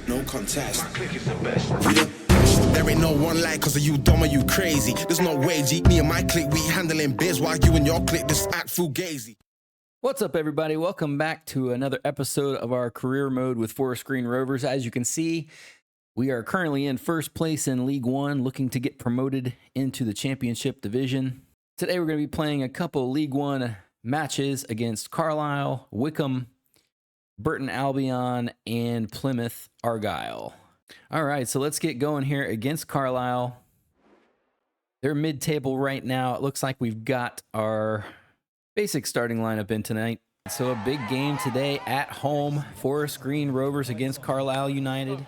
no contest. My clique is the best. There ain't no one like cause of you dumb or you crazy. There's no way, G. Me and my clique, we handling biz while you and your clique just act fugazi. What's up, everybody? Welcome back to another episode of our career mode with Forest Green Rovers. As you can see, we are currently in first place in League One, looking to get promoted into the championship division. Today, we're going to be playing a couple League One matches against Carlisle, Wycombe, Burton Albion, and Plymouth Argyle. All right, so let's get going here against Carlisle. They're mid-table right now. It looks like we've got our basic starting lineup in tonight. So a big game today at home. Forest Green Rovers against Carlisle United.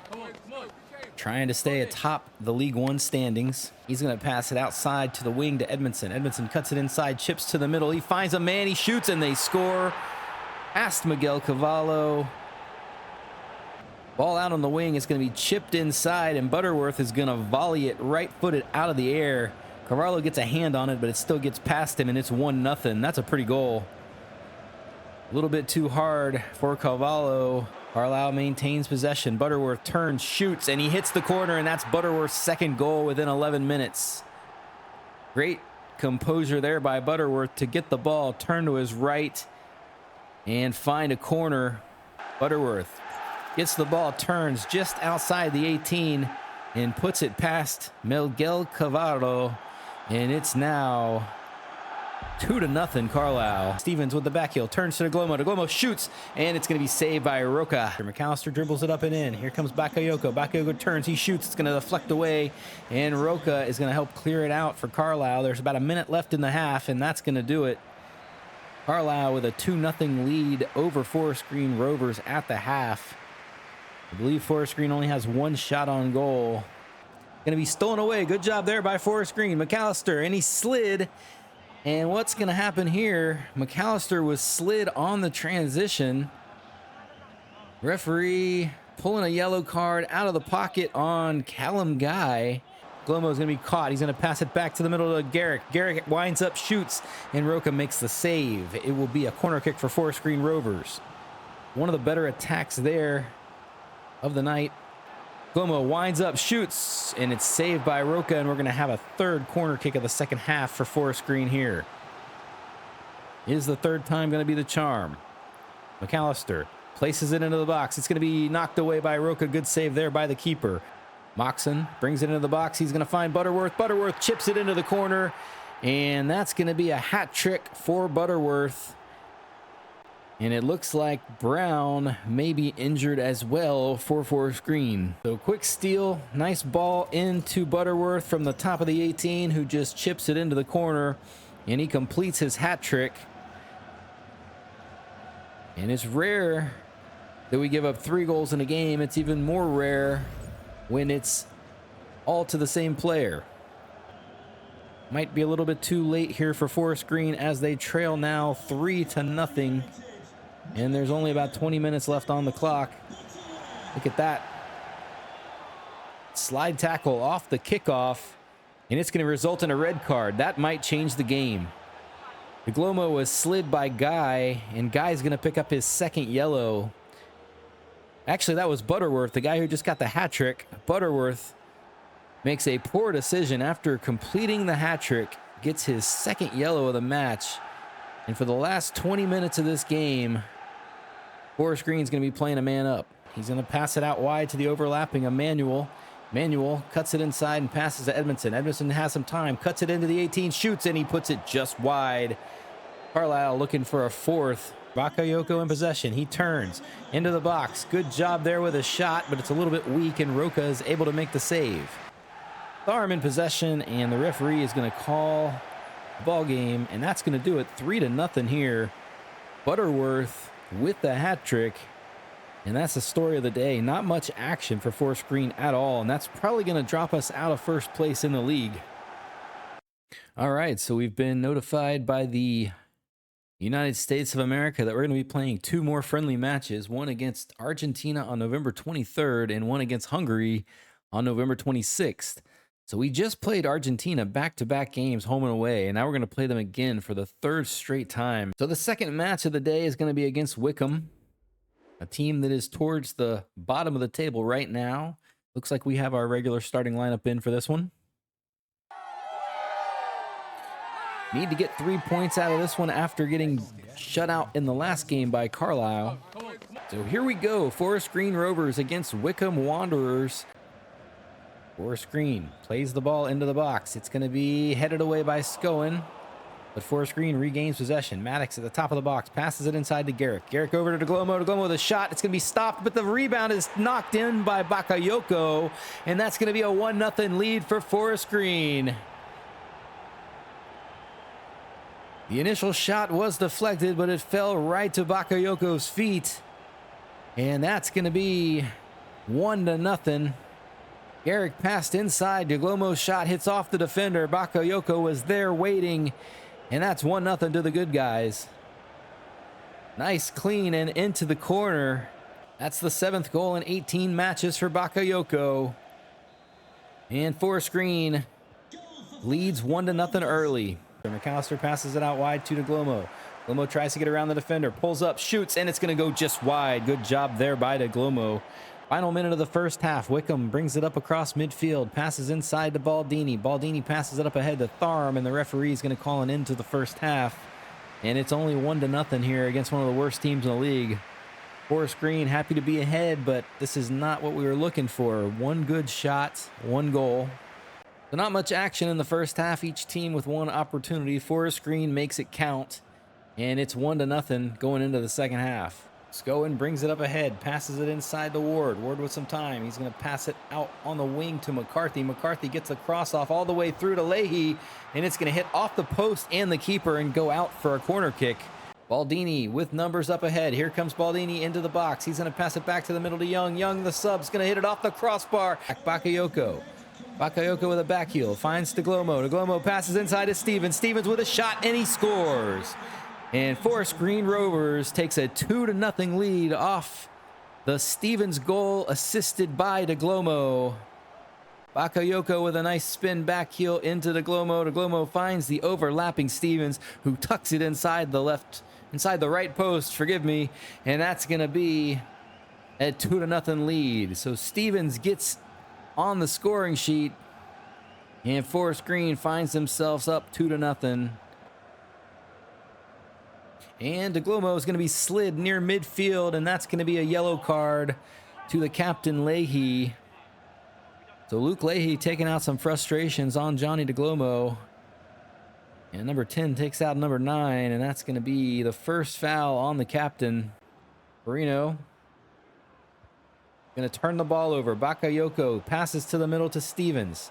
Trying to stay atop the League One standings. He's going to pass it outside to the wing to Edmondson. Edmondson cuts it inside, chips to the middle. He finds a man, he shoots, and they score. Past Miguel Cavallo. Ball out on the wing is going to be chipped inside, and Butterworth is going to volley it right-footed out of the air. Cavallo gets a hand on it, but it still gets past him, and it's 1-0. That's a pretty goal. A little bit too hard for Cavallo. Carlisle maintains possession. Butterworth turns, shoots, and he hits the corner, and that's Butterworth's second goal within 11 minutes. Great composure there by Butterworth to get the ball, turn to his right, and find a corner. Butterworth gets the ball, turns just outside the 18, and puts it past Miguel Cavallo, and it's now 2-0 Carlisle. Stevens with the back heel, turns to Glomo. Glomo shoots, and it's going to be saved by Roca. McAllister dribbles it up and in. Here comes Bakayoko. Bakayoko turns, he shoots, it's going to deflect away, and Roca is going to help clear it out for Carlisle. There's about a minute left in the half, and that's going to do it. Carlisle with a 2-0 lead over Forest Green Rovers at the half. I believe Forest Green only has one shot on goal. Going to be stolen away. Good job there by Forest Green. McAllister, and he slid. And what's going to happen here? McAllister was slid on the transition. Referee pulling a yellow card out of the pocket on Callum Guy. Glomo is going to be caught. He's going to pass it back to the middle to Garrick. Garrick winds up, shoots, and Roca makes the save. It will be a corner kick for Forest Green Rovers. One of the better attacks there of the night. Glomo winds up, shoots, and it's saved by Roca, and we're going to have a third corner kick of the second half for Forest Green here. Is the third time going to be the charm? McAllister places it into the box. It's going to be knocked away by Roca. Good save there by the keeper. Moxon brings it into the box. He's going to find Butterworth. Butterworth chips it into the corner, and that's going to be a hat trick for Butterworth. And it looks like Brown may be injured as well for Forest Green. So quick steal, nice ball into Butterworth from the top of the 18, who just chips it into the corner, and he completes his hat trick. And it's rare that we give up 3 goals in a game. It's even more rare when it's all to the same player. Might be a little bit too late here for Forest Green as they trail now 3-0. And there's only about 20 minutes left on the clock. Look at that. Slide tackle off the kickoff, and it's going to result in a red card. That might change the game. The Glomo was slid by Guy, and Guy's going to pick up his second yellow. Actually, that was Butterworth, the guy who just got the hat trick. Butterworth makes a poor decision after completing the hat trick, gets his second yellow of the match. And for the last 20 minutes of this game, Forest Green's going to be playing a man up. He's going to pass it out wide to the overlapping Emmanuel. Emmanuel cuts it inside and passes to Edmondson. Edmondson has some time, cuts it into the 18, shoots, and he puts it just wide. Carlisle looking for a fourth. Bakayoko in possession. He turns into the box. Good job there with a shot, but it's a little bit weak, and Roca is able to make the save. Tharm in possession, and the referee is going to call the ball game, and that's going to do it. 3-0 here. Butterworth with the hat trick, and that's the story of the day. Not much action for Forest Green at all, and that's probably going to drop us out of first place in the league. All right, so we've been notified by the United States of America that we're going to be playing 2 more friendly matches, one against Argentina on November 23rd and one against Hungary on November 26th. So we just played Argentina back-to-back games, home and away, and now we're going to play them again for the 3rd straight time. So the second match of the day is going to be against Wycombe. A team that is towards the bottom of the table right now. Looks like we have our regular starting lineup in for this one. Need to get 3 points out of this one after getting shut out in the last game by Carlisle. So here we go. Forest Green Rovers against Wycombe Wanderers. Forest Green plays the ball into the box. It's going to be headed away by Scowen. But Forest Green regains possession. Maddox at the top of the box. Passes it inside to Garrick. Garrick over to DeGlomo. DeGlomo with a shot. It's going to be stopped, but the rebound is knocked in by Bakayoko. And that's going to be a 1-0 lead for Forest Green. The initial shot was deflected, but it fell right to Bakayoko's feet. And that's going to be 1-0. Garrick passed inside. DeGlomo's shot hits off the defender. Bakayoko was there waiting. And that's 1-0 to the good guys. Nice clean and into the corner. That's the 7th goal in 18 matches for Bakayoko. And Forest Green leads 1-0 early. McAllister passes it out wide to DeGlomo. DeGlomo tries to get around the defender, pulls up, shoots, and it's going to go just wide. Good job there by DeGlomo. Final minute of the first half. Wycombe brings it up across midfield, passes inside to Baldini. Baldini passes it up ahead to Tharm, and the referee is going to call an end to the first half. And it's only 1-0 here against one of the worst teams in the league. Forest Green happy to be ahead, but this is not what we were looking for. One good shot, one goal. So not much action in the first half. Each team with one opportunity. Forest Green makes it count, and it's 1-0 going into the second half. Scowen brings it up ahead, passes it inside to Ward. Ward with some time. He's going to pass it out on the wing to McCarthy. McCarthy gets the cross off all the way through to Leahy, and it's going to hit off the post and the keeper and go out for a corner kick. Baldini with numbers up ahead. Here comes Baldini into the box. He's going to pass it back to the middle to Young. Young, the sub's going to hit it off the crossbar. Bakayoko. Bakayoko with a back heel. Finds DeGlomo. DeGlomo passes inside to Stevens. Stevens with a shot, and he scores. And Forest Green Rovers takes a 2-0 lead off the Stevens goal, assisted by DeGlomo. Bakayoko with a nice spin back heel into DeGlomo. DeGlomo finds the overlapping Stevens, who tucks it inside the right post, forgive me, and that's going to be a 2-0 lead. So Stevens gets on the scoring sheet, and Forest Green finds themselves up 2-0. And DeGlomo is going to be slid near midfield, and that's going to be a yellow card to the captain, Leahy. So Luke Leahy taking out some frustrations on Johnny DeGlomo. And number 10 takes out number 9, and that's going to be the first foul on the captain. Perino going to turn the ball over. Bakayoko passes to the middle to Stevens.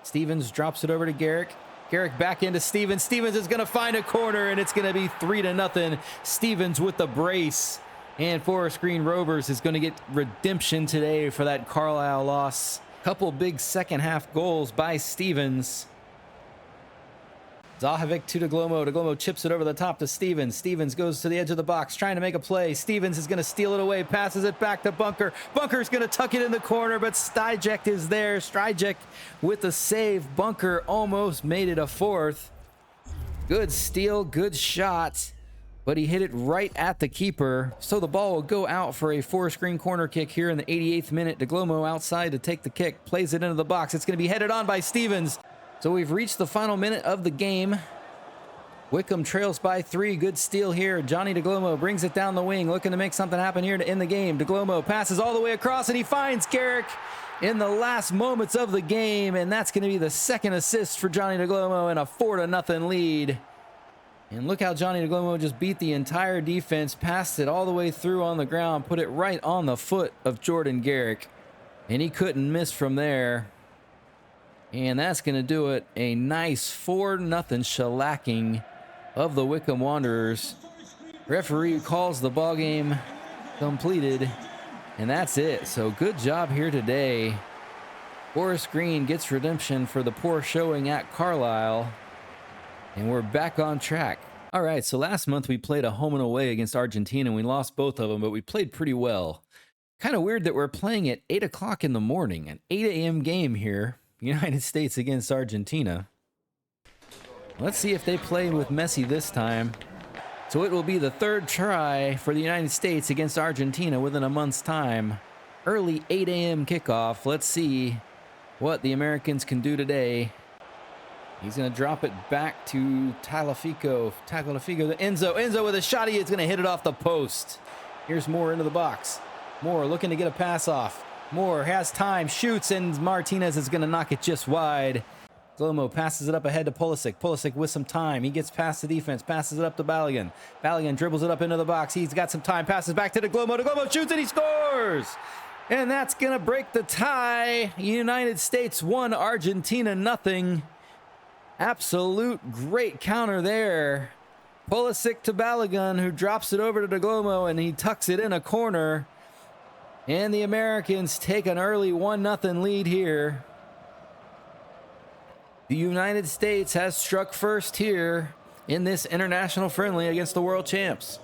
Stevens drops it over to Garrick. Garrick back into Stevens. Stevens is going to find a corner, and it's going to be 3-0. Stevens with the brace. And Forest Green Rovers is going to get redemption today for that Carlisle loss. Couple big second half goals by Stevens. Zahovic to DeGlomo. DeGlomo chips it over the top to Stevens. Stevens goes to the edge of the box, trying to make a play. Stevens is going to steal it away, passes it back to Bunker. Bunker's going to tuck it in the corner, but Stryjek is there. Stryjek with the save. Bunker almost made it a fourth. Good steal, good shot, but he hit it right at the keeper. So the ball will go out for a Forest Green corner kick here in the 88th minute. DeGlomo outside to take the kick, plays it into the box. It's going to be headed on by Stevens. So we've reached the final minute of the game. Wycombe trails by 3. Good steal here. Johnny DeGlomo brings it down the wing, looking to make something happen here to end the game. DeGlomo passes all the way across, and he finds Garrick in the last moments of the game, and that's going to be the second assist for Johnny DeGlomo and a 4-0 lead. And look how Johnny DeGlomo just beat the entire defense, passed it all the way through on the ground, put it right on the foot of Jordan Garrick, and he couldn't miss from there. And that's going to do it. A nice 4-0 shellacking of the Wycombe Wanderers. Referee calls the ball game completed, and that's it. So good job here today. Forest Green gets redemption for the poor showing at Carlisle, and we're back on track. All right, so last month we played a home and away against Argentina, and we lost both of them, but we played pretty well. Kind of weird that we're playing at 8 o'clock in the morning, an 8 a.m. game here. United States against Argentina. Let's see if they play with Messi this time. So it will be the third try for the United States against Argentina within a month's time. Early 8 a.m. kickoff. Let's see what the Americans can do today. He's going to drop it back to Tagliafico. The Enzo with a shot. He is going to hit it off the post. Here's Moore into the box. Moore looking to get a pass off. Moore has time, shoots, and Martinez is going to knock it just wide. Glomo passes it up ahead to Pulisic. Pulisic with some time. He gets past the defense, passes it up to Balogun. Balogun dribbles it up into the box. He's got some time, passes back to Glomo. Glomo shoots and he scores! And that's going to break the tie. United States 1, Argentina nothing. Absolute great counter there. Pulisic to Balogun, who drops it over to Glomo, and he tucks it in a corner. And the Americans take an early 1-0 lead here. The United States has struck first here in this international friendly against the world champs.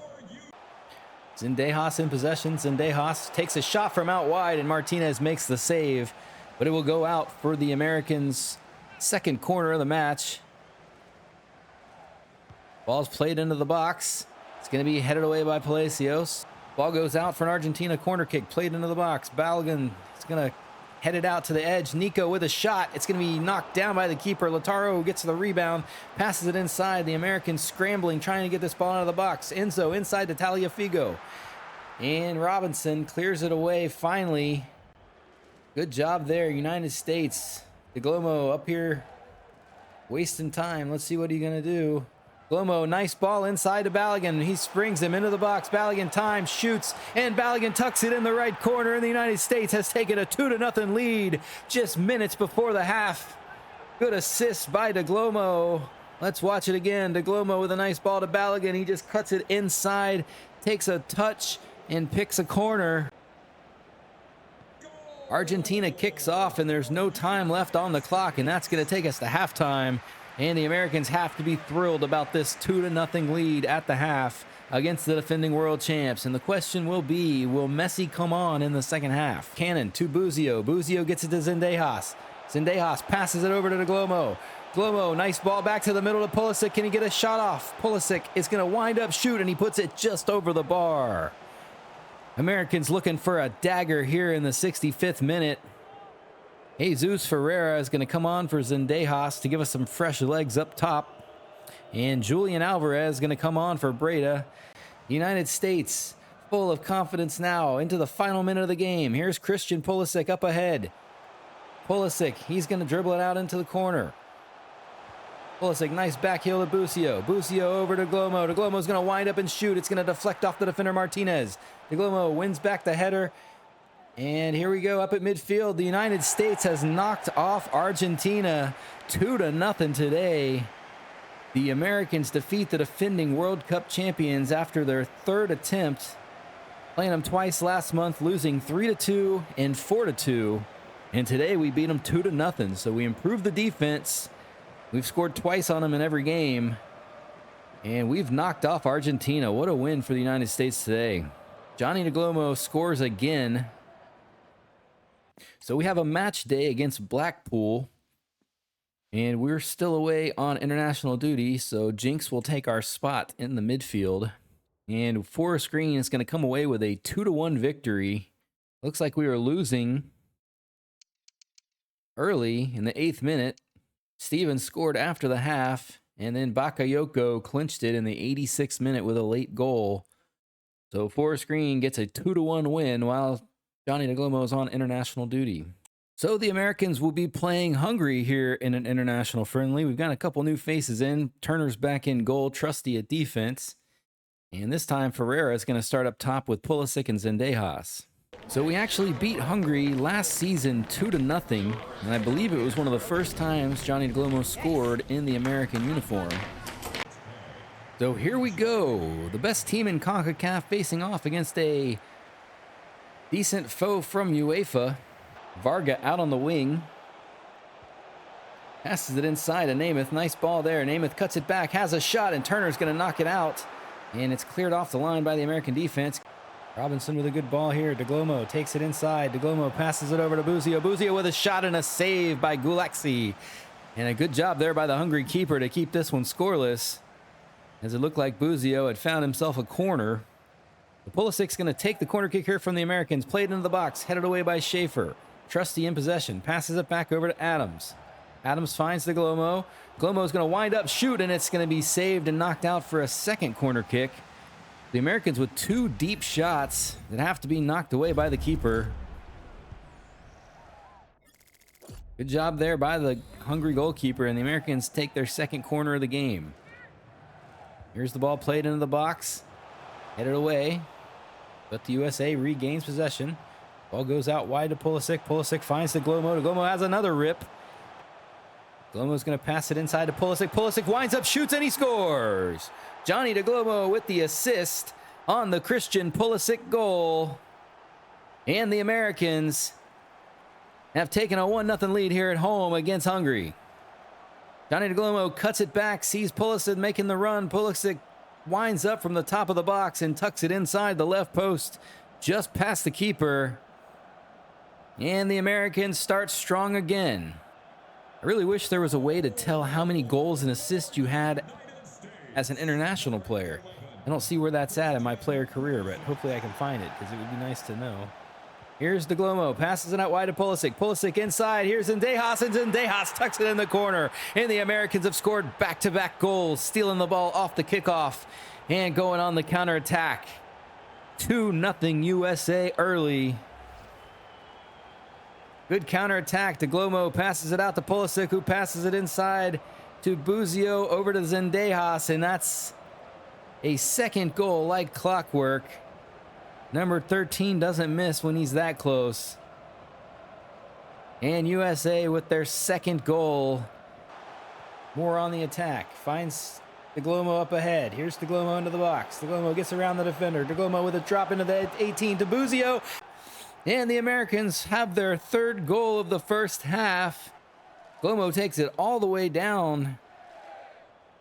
Zendejas in possession. Zendejas takes a shot from out wide, and Martinez makes the save, but it will go out for the Americans' second corner of the match. Ball's played into the box. It's going to be headed away by Palacios. Ball goes out for an Argentina corner kick, played into the box. Balogun is going to head it out to the edge. Nico with a shot. It's going to be knocked down by the keeper. Lautaro gets the rebound, passes it inside. The Americans scrambling, trying to get this ball out of the box. Enzo inside to Tagliafico. And Robinson clears it away finally. Good job there, United States. De Glomo up here wasting time. Let's see what he's going to do. Glomo, nice ball inside to Balogun. He springs him into the box. Balogun time, shoots, and Balogun tucks it in the right corner, and the United States has taken a 2-0 lead just minutes before the half. Good assist by De Glomo. Let's watch it again. De Glomo with a nice ball to Balogun. He just cuts it inside, takes a touch, and picks a corner. Argentina kicks off, and there's no time left on the clock, and that's going to take us to halftime. And the Americans have to be thrilled about this 2-0 lead at the half against the defending world champs. And the question will be, will Messi come on in the second half? Cannon to Buzio. Buzio gets it to Zendejas. Zendejas passes it over to De Glomo. Glomo, nice ball back to the middle to Pulisic. Can he get a shot off? Pulisic is going to wind up shoot, and he puts it just over the bar. Americans looking for a dagger here in the 65th minute. Jesus Ferreira is going to come on for Zendejas to give us some fresh legs up top. And Julian Alvarez is going to come on for Breda. The United States full of confidence now into the final minute of the game. Here's Christian Pulisic up ahead. Pulisic, he's going to dribble it out into the corner. Pulisic, nice back heel to Buzio. Buzio over to Glomo. De Glomo's going to wind up and shoot. It's going to deflect off the defender Martinez. De Glomo wins back the header. And here we go up at midfield. The United States has knocked off Argentina 2-0 today. The Americans defeat the defending World Cup champions after their third attempt, playing them twice last month, losing 3-2 and 4-2. And today we beat them 2-0. So we improved the defense. We've scored twice on them in every game. And we've knocked off Argentina. What a win for the United States today. Johnny De Glomo scores again. So we have a match day against Blackpool, and we're still away on international duty, so Jinx will take our spot in the midfield. And Forest Green is going to come away with a 2-1 victory. Looks like we were losing early in the 8th minute. Stevens scored after the half, and then Bakayoko clinched it in the 86th minute with a late goal. So Forest Green gets a 2-1 win while Johnny De Glomo is on international duty. So the Americans will be playing Hungary here in an international friendly. We've got a couple new faces in. Turner's back in goal, Trusty at defense. And this time Ferreira is going to start up top with Pulisic and Zendejas. So we actually beat Hungary last season 2-0. And I believe it was one of the first times Johnny De Glomo scored in the American uniform. So here we go. The best team in CONCACAF facing off against a decent foe from UEFA. Varga out on the wing. Passes it inside to Namath. Nice ball there. Namath cuts it back, has a shot, and Turner's going to knock it out. And it's cleared off the line by the American defense. Robinson with a good ball here. De Glomo takes it inside. De Glomo passes it over to Buzio. Buzio with a shot and a save by Gulaxi. And a good job there by the Hungary keeper to keep this one scoreless. as it looked like Buzio had found himself a corner. The Pulisic's going to take the corner kick here from the Americans. Played into the box, headed away by Schaefer. Trusty in possession, passes it back over to Adams. Adams finds the Glomo. Glomo's going to wind up, shoot, and it's going to be saved and knocked out for a second corner kick. The Americans with 2 deep shots that have to be knocked away by the keeper. Good job there by the Hungary goalkeeper, and the Americans take their second corner of the game. Here's the ball played into the box, headed away, but the USA regains possession. Ball goes out wide to Pulisic. Pulisic finds the Glomo. The Glomo has another rip. Glomo's going to pass it inside to Pulisic. Pulisic winds up, shoots, and he scores. Johnny de Glomo with the assist on the Christian Pulisic goal. And the Americans have taken a 1-0 lead here at home against Hungary. Johnny de Glomo cuts it back, sees Pulisic making the run. Pulisic winds up from the top of the box and tucks it inside the left post, just past the keeper. And the Americans start strong again. I really wish there was a way to tell how many goals and assists you had as an international player. I don't see where that's at in my player career, but hopefully I can find it because it would be nice to know. Here's de Glomo, passes it out wide to Pulisic. Pulisic inside, here's Zendejas, and Zendejas tucks it in the corner. And the Americans have scored back-to-back goals, stealing the ball off the kickoff and going on the counterattack. 2-0 USA early. Good counterattack. De Glomo passes it out to Pulisic, who passes it inside to Buzio over to Zendejas, and that's a second goal like clockwork. Number 13 doesn't miss when he's that close. And USA with their second goal. More on the attack. Finds de Glomo up ahead. Here's de Glomo into the box. De Glomo gets around the defender. De Glomo with a drop into the 18 to Buzio. And the Americans have their third goal of the first half. Glomo takes it all the way down.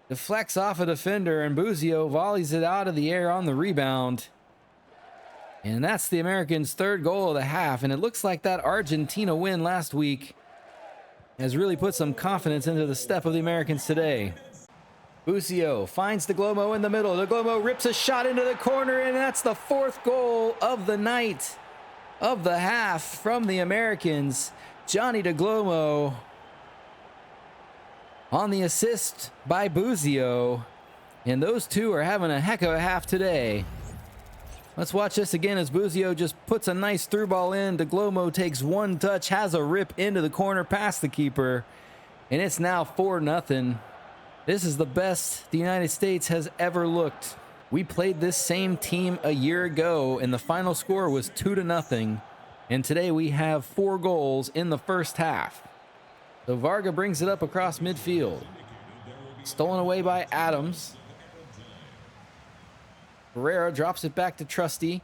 Deflects off a defender, and Buzio volleys it out of the air on the rebound. And that's the Americans' third goal of the half. And it looks like that Argentina win last week has really put some confidence into the step of the Americans today. Buzio finds de Glomo in the middle. De Glomo rips a shot into the corner, and that's the fourth goal of the night, of the half, from the Americans. Johnny de Glomo on the assist by Buzio. And those two are having a heck of a half today. Let's watch this again as Buzio just puts a nice through ball in. De Glomo takes one touch, has a rip into the corner past the keeper, and it's now 4-0. This is the best the United States has ever looked. We played this same team a year ago, and the final score was 2-0. And today we have 4 goals in the first half. So Varga brings it up across midfield. Stolen away by Adams. Ferreira drops it back to Trusty.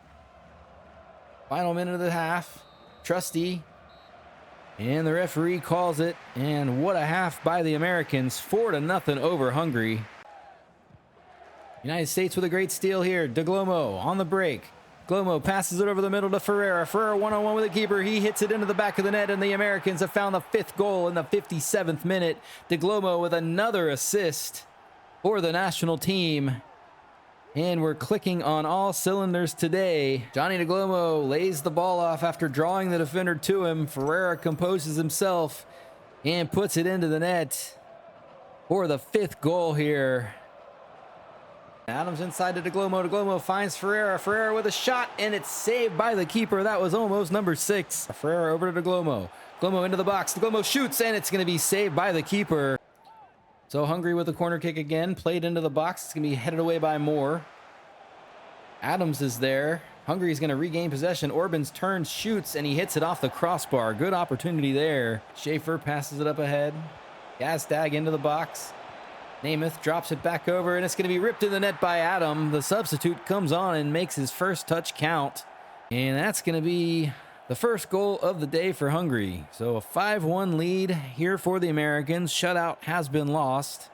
Final minute of the half. Trusty. And the referee calls it. And what a half by the Americans. 4-0 over Hungary. United States with a great steal here. De Glomo on the break. Glomo passes it over the middle to Ferreira. Ferreira one-on-one with the keeper. He hits it into the back of the net, and the Americans have found the 5th goal in the 57th minute. De Glomo with another assist for the national team. And we're clicking on all cylinders today. Johnny de Glomo lays the ball off after drawing the defender to him. Ferreira composes himself and puts it into the net for the 5th goal here. Adams inside to de Glomo. De Glomo finds Ferreira. Ferreira with a shot, and it's saved by the keeper. That was almost number 6. Ferreira over to de Glomo. Glomo into the box. De Glomo shoots, and it's going to be saved by the keeper. So Hungary with a corner kick again. Played into the box. It's going to be headed away by Moore. Adams is there. Hungary's going to regain possession. Orban's turn, shoots, and he hits it off the crossbar. Good opportunity there. Schaefer passes it up ahead. Gazdag into the box. Namath drops it back over, and it's going to be ripped in the net by Adam. The substitute comes on and makes his first touch count. And that's going to be the first goal of the day for Hungary. So a 5-1 lead here for the Americans. Shutout has been lost.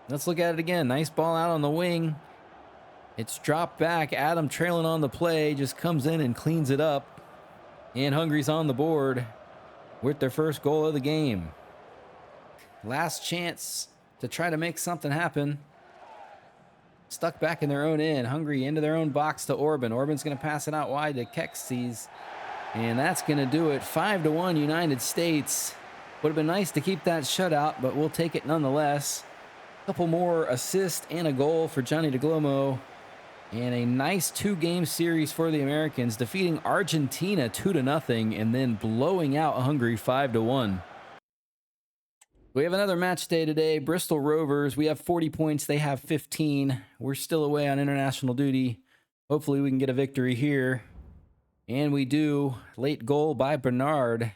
Let's look at it again. Nice ball out on the wing. It's dropped back. Adam trailing on the play just comes in and cleans it up. And Hungary's on the board with their first goal of the game. Last chance to try to make something happen. Stuck back in their own end. Hungary into their own box to Orban. Orban's going to pass it out wide to Kexies. And that's going to do it. 5-1 United States. Would have been nice to keep that shutout, but we'll take it nonetheless. A couple more assists and a goal for Johnny DeGlomo. And a nice 2-game series for the Americans, defeating Argentina 2-0 and then blowing out Hungary 5-1. We have another match day today. Bristol Rovers, we have 40 points. They have 15. We're still away on international duty. Hopefully we can get a victory here. And we do. Late goal by Bernard.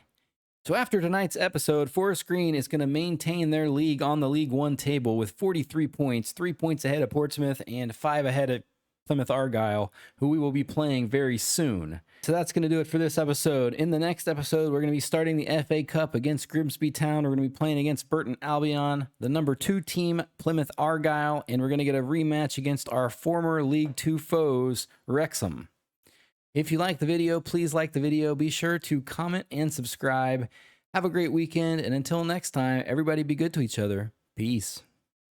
So after tonight's episode, Forest Green is going to maintain their league on the League One table with 43 points, 3 points ahead of Portsmouth and 5 ahead of Plymouth Argyle, who we will be playing very soon. So that's going to do it for this episode. In the next episode, we're going to be starting the FA Cup against Grimsby Town. We're going to be playing against Burton Albion, the number 2 team, Plymouth Argyle, and we're going to get a rematch against our former League 2 foes, Wrexham. If you like the video, please like the video. Be sure to comment and subscribe. Have a great weekend, and until next time, everybody be good to each other. Peace.